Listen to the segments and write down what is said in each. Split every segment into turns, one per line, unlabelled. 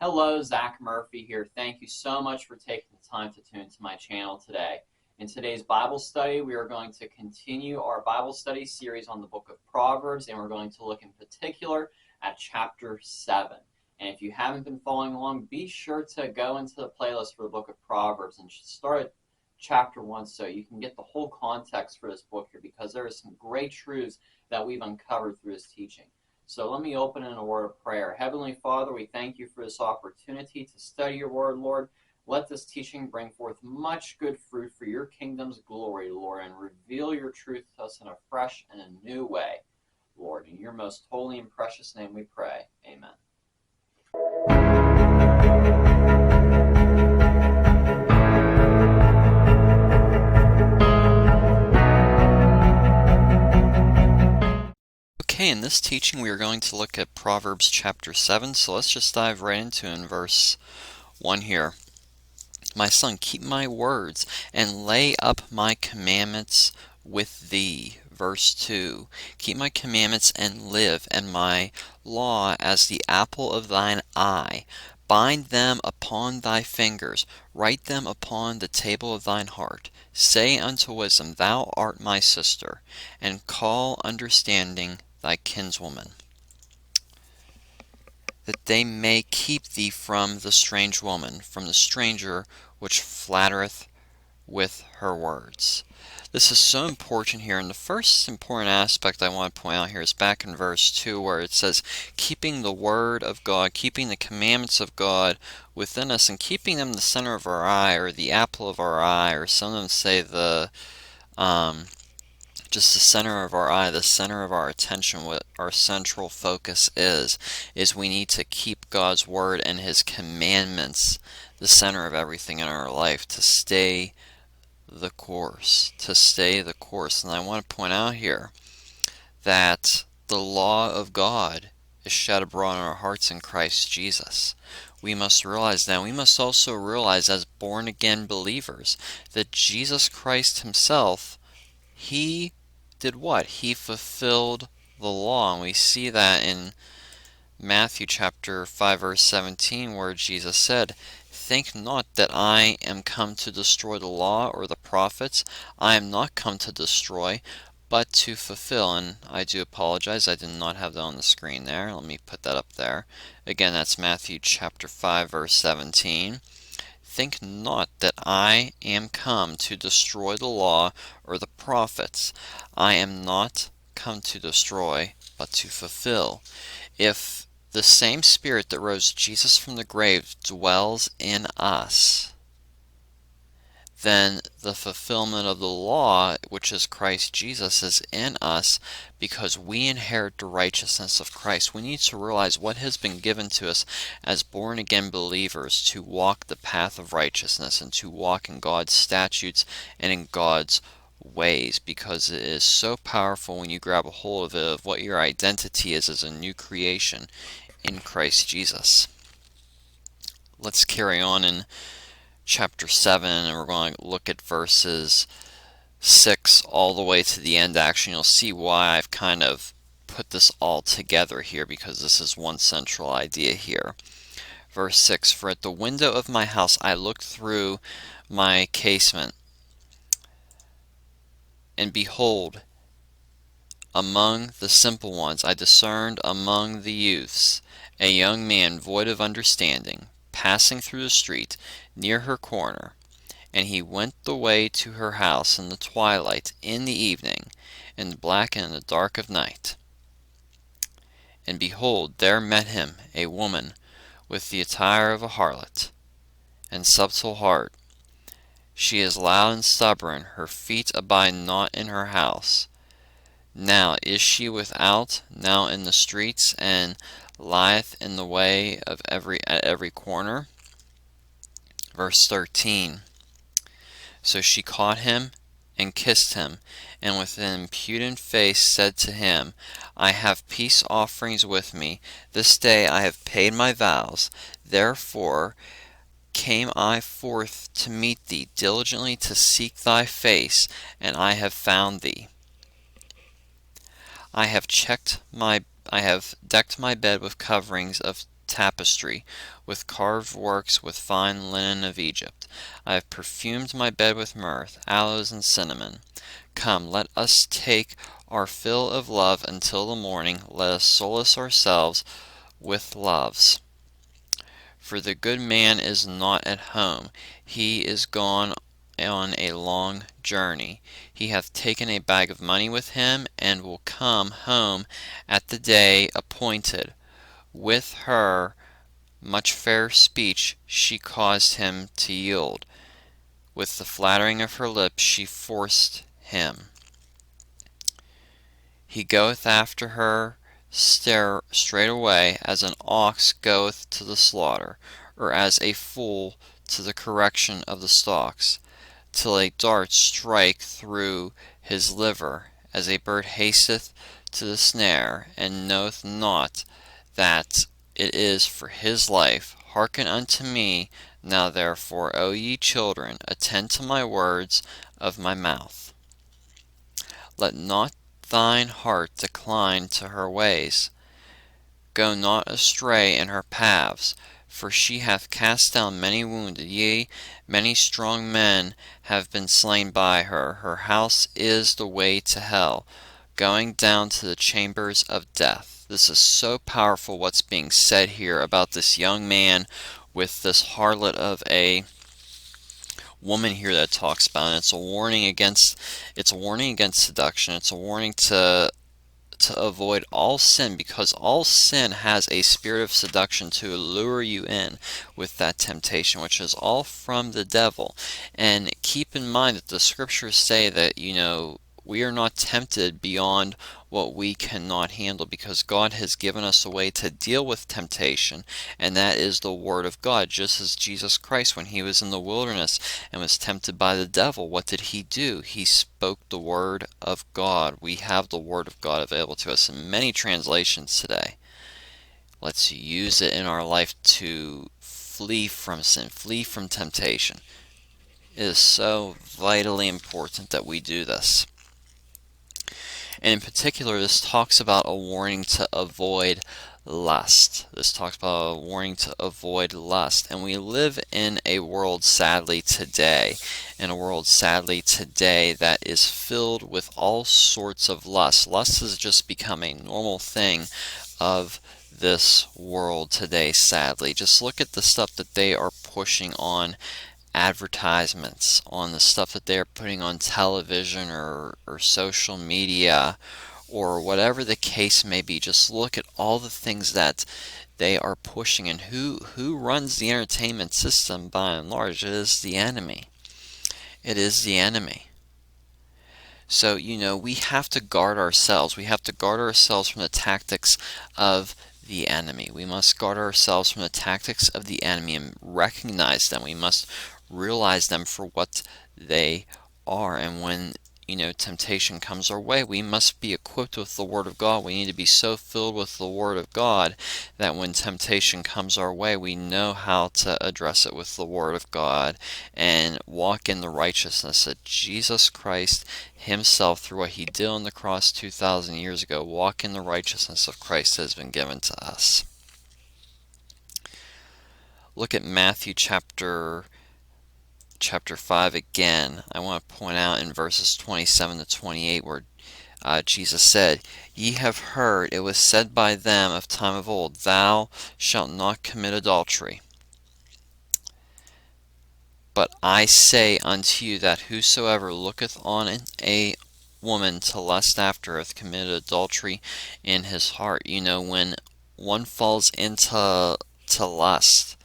Hello, Zach Murphy here. Thank you so much for taking the time to tune into my channel today. In today's Bible study, we are going to continue our Bible study series on the book of Proverbs, and we're going to look in particular at chapter 7. And if you haven't been following along, be sure to go into the playlist for the book of Proverbs and start at chapter 1 so you can get the whole context for this book here, because there are some great truths that we've uncovered through this teaching. So let me open in a word of prayer. Heavenly Father, we thank you for this opportunity to study your word, Lord. Let this teaching bring forth much good fruit for your kingdom's glory, Lord, and reveal your truth to us in a fresh and a new way, Lord. In your most holy and precious name we pray. Amen. Okay, in this teaching we are going to look at Proverbs chapter 7, so let's just dive right into it in verse 1 here. My son, keep my words and lay up my commandments with thee. Verse 2, keep my commandments and live, and my law as the apple of thine eye. Bind them upon thy fingers, write them upon the table of thine heart. Say unto wisdom, thou art my sister, and call understanding thy kinswoman, that they may keep thee from the strange woman, from the stranger which flattereth with her words. This is so important here, and the first important aspect I want to point out here is back in verse 2 where it says keeping the word of God, keeping the commandments of God within us, and keeping them the center of our eye, or the apple of our eye, or some of them say the just the center of our eye, the center of our attention, what our central focus is we need to keep God's word and his commandments the center of everything in our life, to stay the course, And I want to point out here that the law of God is shed abroad in our hearts in Christ Jesus. We must realize that. We must also realize as born again believers that Jesus Christ himself, he did what? He fulfilled the law. And we see that in Matthew chapter 5 verse 17 where Jesus said, think not that I am come to destroy the law or the prophets. I am not come to destroy, but to fulfill. And I do apologize, I did not have that on the screen there. Let me put that up there. Again, that's Matthew chapter 5 verse 17. Think not that I am come to destroy the law or the prophets. I am not come to destroy, but to fulfill. If the same Spirit that rose Jesus from the grave dwells in us, then the fulfillment of the law, which is Christ Jesus, is in us because we inherit the righteousness of Christ. We need to realize what has been given to us as born-again believers to walk the path of righteousness and to walk in God's statutes and in God's ways, because it is so powerful when you grab a hold of it, of what your identity is as a new creation in Christ Jesus. Let's carry on in chapter 7, and we're going to look at verses 6 all the way to the end. Actually, you'll see why I've kind of put this all together here, because this is one central idea here. Verse 6, for at the window of my house I looked through my casement, and behold, among the simple ones I discerned among the youths a young man void of understanding, passing through the street near her corner. And he went the way to her house in the twilight, in the evening, in the black and in the dark of night. And behold, there met him a woman with the attire of a harlot, and subtle heart. She is loud and stubborn, her feet abide not in her house. Now is she without, now in the streets, and lieth in the way of at every corner. Verse 13. So she caught him and kissed him, and with an impudent face said to him, I have peace offerings with me. This day I have paid my vows. Therefore came I forth to meet thee, diligently to seek thy face, and I have found thee. I have decked my bed with coverings of tapestry, with carved works, with fine linen of Egypt. I have perfumed my bed with myrrh, aloes, and cinnamon. Come, let us take our fill of love until the morning. Let us solace ourselves with loves. For the good man is not at home. He is gone on a long journey. He hath taken a bag of money with him, and will come home at the day appointed. With her much fair speech she caused him to yield. With the flattering of her lips she forced him. He goeth after her straightway, as an ox goeth to the slaughter, or as a fool to the correction of the stocks, till a dart strike through his liver, as a bird hasteth to the snare, and knoweth not that it is for his life. Hearken unto me now therefore, O ye children, attend to my words of my mouth. Let not thine heart decline to her ways. Go not astray in her paths, for she hath cast down many wounded, yea, many strong men have been slain by her. Her house is the way to hell, going down to the chambers of death. This is so powerful what's being said here about this young man with this harlot of a woman here that talks about, and it's a warning against seduction. It's a warning to avoid all sin, because all sin has a spirit of seduction to lure you in with that temptation, which is all from the devil. And keep in mind that the scriptures say that, we are not tempted beyond what we cannot handle, because God has given us a way to deal with temptation, and that is the Word of God. Just as Jesus Christ, when he was in the wilderness and was tempted by the devil, what did he do? He spoke the Word of God. We have the Word of God available to us in many translations today. Let's use it in our life to flee from sin, flee from temptation. It is so vitally important that we do this. And in particular, this talks about a warning to avoid lust. This talks about a warning to avoid lust. And we live in a world, sadly, today, that is filled with all sorts of lust. Lust has just become a normal thing of this world today, sadly. Just look at the stuff that they are pushing on advertisements, on the stuff that they're putting on television or social media, or whatever the case may be. Just look at all the things that they are pushing, and who runs the entertainment system by and large. It is the enemy. It is the enemy. So, we have to guard ourselves. We have to guard ourselves from the tactics of the enemy. We must guard ourselves from the tactics of the enemy and recognize them. We must realize them for what they are. And when temptation comes our way, we must be equipped with the Word of God. We need to be so filled with the Word of God that when temptation comes our way, we know how to address it with the Word of God and walk in the righteousness that Jesus Christ himself, through what he did on the cross 2,000 years ago, walk in the righteousness of Christ that has been given to us. Look at Matthew chapter 5 again. I want to point out in verses 27 to 28 where Jesus said, Ye have heard it was said by them of time of old, Thou shalt not commit adultery. But I say unto you that whosoever looketh on a woman to lust after her hath committed adultery in his heart. When one falls into lust,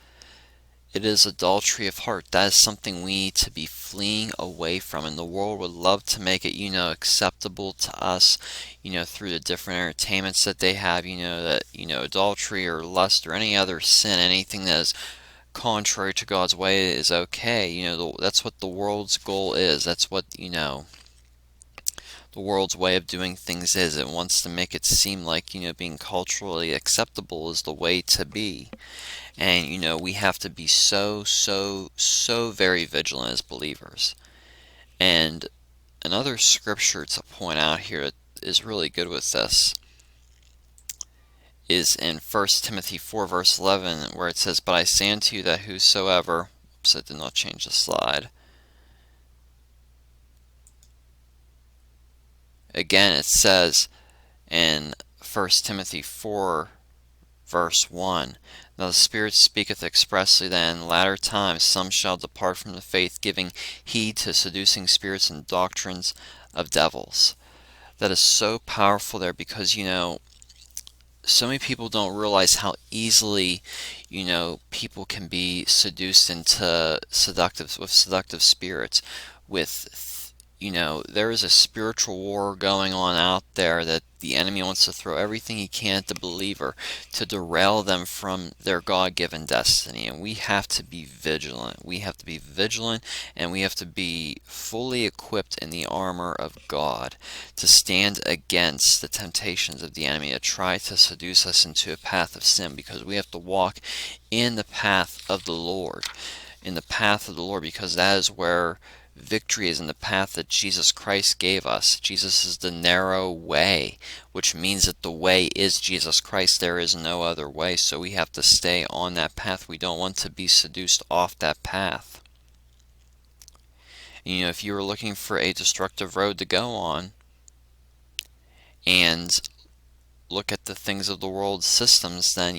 it is adultery of heart. That is something we need to be fleeing away from. And the world would love to make it, acceptable to us, through the different entertainments that they have, that, adultery or lust or any other sin, anything that is contrary to God's way is okay. That's what the world's goal is. That's what, the world's way of doing things is. It wants to make it seem like, being culturally acceptable is the way to be. And, we have to be so very vigilant as believers. And another scripture to point out here that is really good with this is in 1 Timothy 4 verse 11, where it says, "But I say unto you that whosoever," oops, I did not change the slide. Again, it says in 1 Timothy 4 verse 1, "Now the Spirit speaketh expressly that in latter times some shall depart from the faith, giving heed to seducing spirits and doctrines of devils." That is so powerful there, because so many people don't realize how easily people can be seduced into seductive spirits. There is a spiritual war going on out there that the enemy wants to throw everything he can at the believer to derail them from their God-given destiny. And we have to be vigilant. We have to be vigilant, and we have to be fully equipped in the armor of God to stand against the temptations of the enemy to try to seduce us into a path of sin, because we have to walk in the path of the Lord. In the path of the Lord, because that is where victory is, in the path that Jesus Christ gave us. Jesus is the narrow way, which means that the way is Jesus Christ. There is no other way, so we have to stay on that path. We don't want to be seduced off that path. If you were looking for a destructive road to go on and look at the things of the world systems, then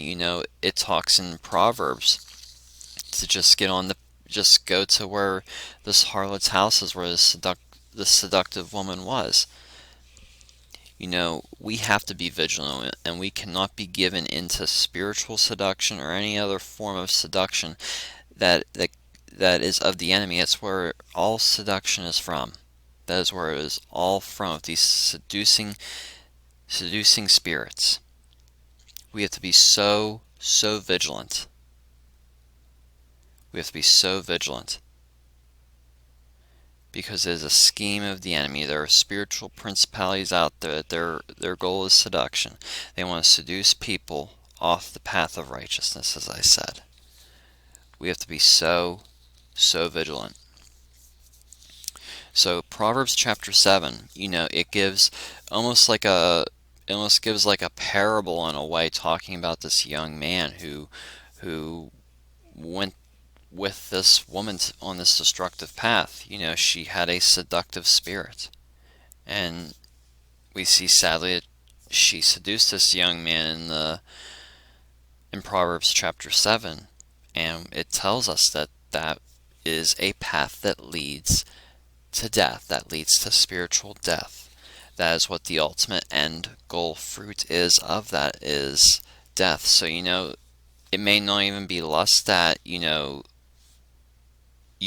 it talks in Proverbs to just go to where this harlot's house is, where the seductive woman was. We have to be vigilant, and we cannot be given into spiritual seduction or any other form of seduction that is of the enemy. That's where all seduction is from. That is where it is all from, these seducing spirits. We have to be so vigilant. We have to be so vigilant, because it is a scheme of the enemy. There are spiritual principalities out there that their goal is seduction. They want to seduce people off the path of righteousness, as I said. We have to be so vigilant. So Proverbs chapter 7, it gives almost like a parable in a way, talking about this young man who went with this woman on this destructive path. She had a seductive spirit, and we see sadly that she seduced this young man in Proverbs chapter 7, and it tells us that is a path that leads to death, that leads to spiritual death. That is what the ultimate end goal fruit is of that, is death. So it may not even be lust that you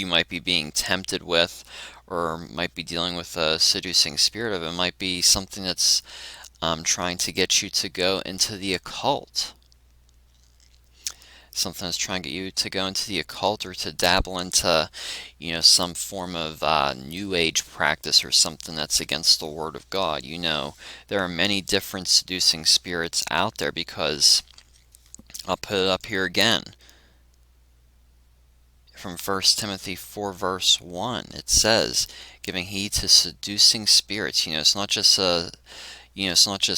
might be being tempted with, or might be dealing with a seducing spirit of. It might be something that's trying to get you to go into the occult. Something that's trying to get you to go into the occult, or to dabble into some form of new age practice, or something that's against the word of God. There are many different seducing spirits out there, because I'll put it up here again. From 1 Timothy 4 verse 1, it says, "Giving heed to seducing spirits." It's not just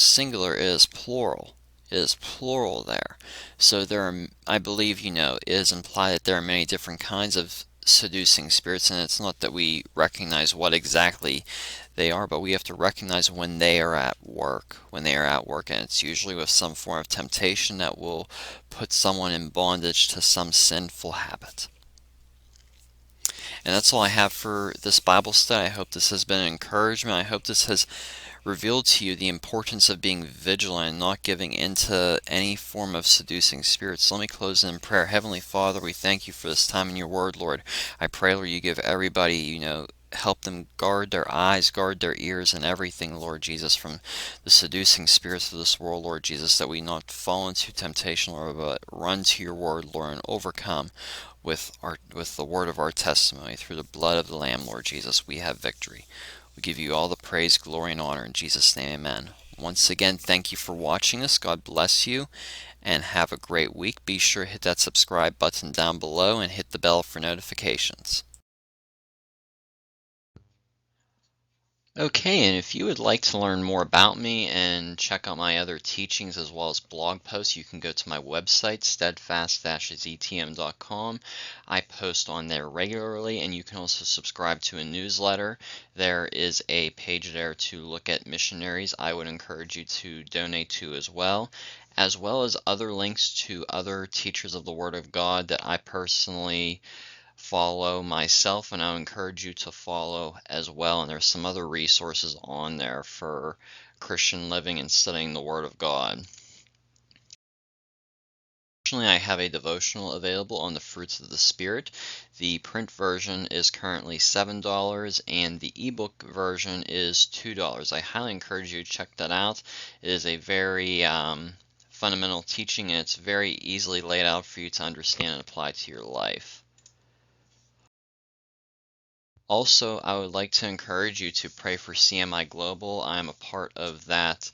singular, it is plural. It is plural there. So I believe, it is implied that there are many different kinds of seducing spirits, and it's not that we recognize what exactly they are, but we have to recognize when they are at work. And it's usually with some form of temptation that will put someone in bondage to some sinful habit. And that's all I have for this Bible study. I hope this has been an encouragement. I hope this has revealed to you the importance of being vigilant and not giving into any form of seducing spirits. Let me close in prayer. Heavenly Father, we thank you for this time in your word, Lord. I pray, Lord, you give everybody, help them guard their eyes, guard their ears, and everything, Lord Jesus, from the seducing spirits of this world, Lord Jesus, that we not fall into temptation, Lord, but run to your word, Lord, and overcome with the word of our testimony. Through the blood of the Lamb, Lord Jesus, we have victory. We give you all the praise, glory, and honor in Jesus' name, amen. Once again, thank you for watching us. God bless you, and have a great week. Be sure to hit that subscribe button down below and hit the bell for notifications. Okay, and if you would like to learn more about me and check out my other teachings as well as blog posts, you can go to my website, steadfast-ztm.com. I post on there regularly, and you can also subscribe to a newsletter. There is a page there to look at missionaries I would encourage you to donate to as well as other links to other teachers of the Word of God that I personally follow myself, and I'll encourage you to follow as well. And there's some other resources on there for Christian living and studying the Word of God. Additionally, I have a devotional available on the fruits of the Spirit. The print version is currently $7 and the ebook version is $2. I highly encourage you to check that out. It is a very fundamental teaching, and it's very easily laid out for you to understand and apply to your life. Also, I would like to encourage you to pray for CMI Global. I'm a part of that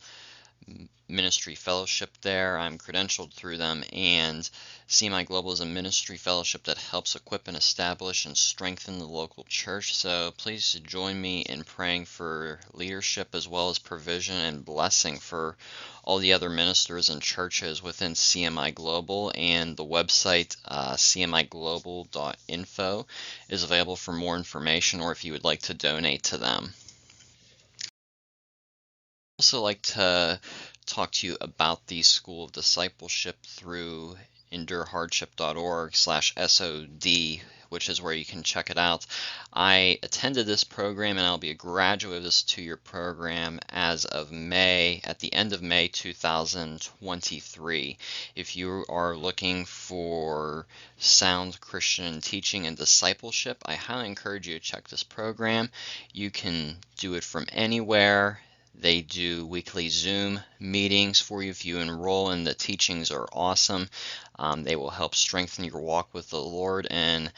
ministry fellowship there. I'm credentialed through them, and CMI Global is a ministry fellowship that helps equip and establish and strengthen the local church. So please join me in praying for leadership as well as provision and blessing for all the other ministers and churches within CMI Global. And the website cmiglobal.info is available for more information, or if you would like to donate to them. Also like to talk to you about the School of Discipleship through endurehardship.org/SOD, which is where you can check it out. I attended this program, and I'll be a graduate of this two-year program as of May, at the end of May 2023. If you are looking for sound Christian teaching and discipleship, I highly encourage you to check this program. You can do it from anywhere. They do weekly Zoom meetings for you if you enroll, and the teachings are awesome. They will help strengthen your walk with the Lord and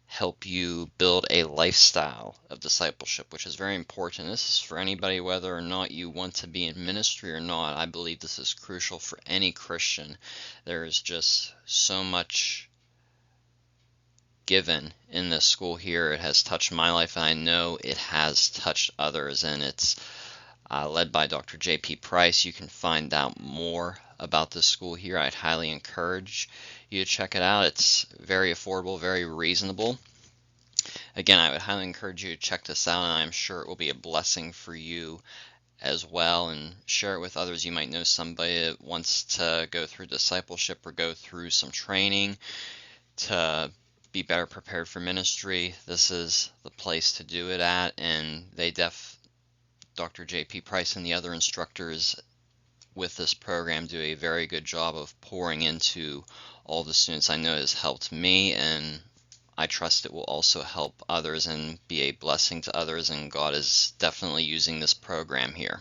help you build a lifestyle of discipleship, which is very important. This is for anybody, whether or not you want to be in ministry or not. I believe this is crucial for any Christian. There is just so much given in this school here. It has touched my life, and I know it has touched others, and it's led by Dr. J.P. Price. You can find out more about this school here. I'd highly encourage you to check it out. It's very affordable, very reasonable. Again, I would highly encourage you to check this out, and I'm sure it will be a blessing for you as well, and share it with others. You might know somebody that wants to go through discipleship or go through some training to be better prepared for ministry. This is the place to do it at, and Dr. J.P. Price and the other instructors with this program do a very good job of pouring into all the students. I know it has helped me, and I trust it will also help others and be a blessing to others, and God is definitely using this program here.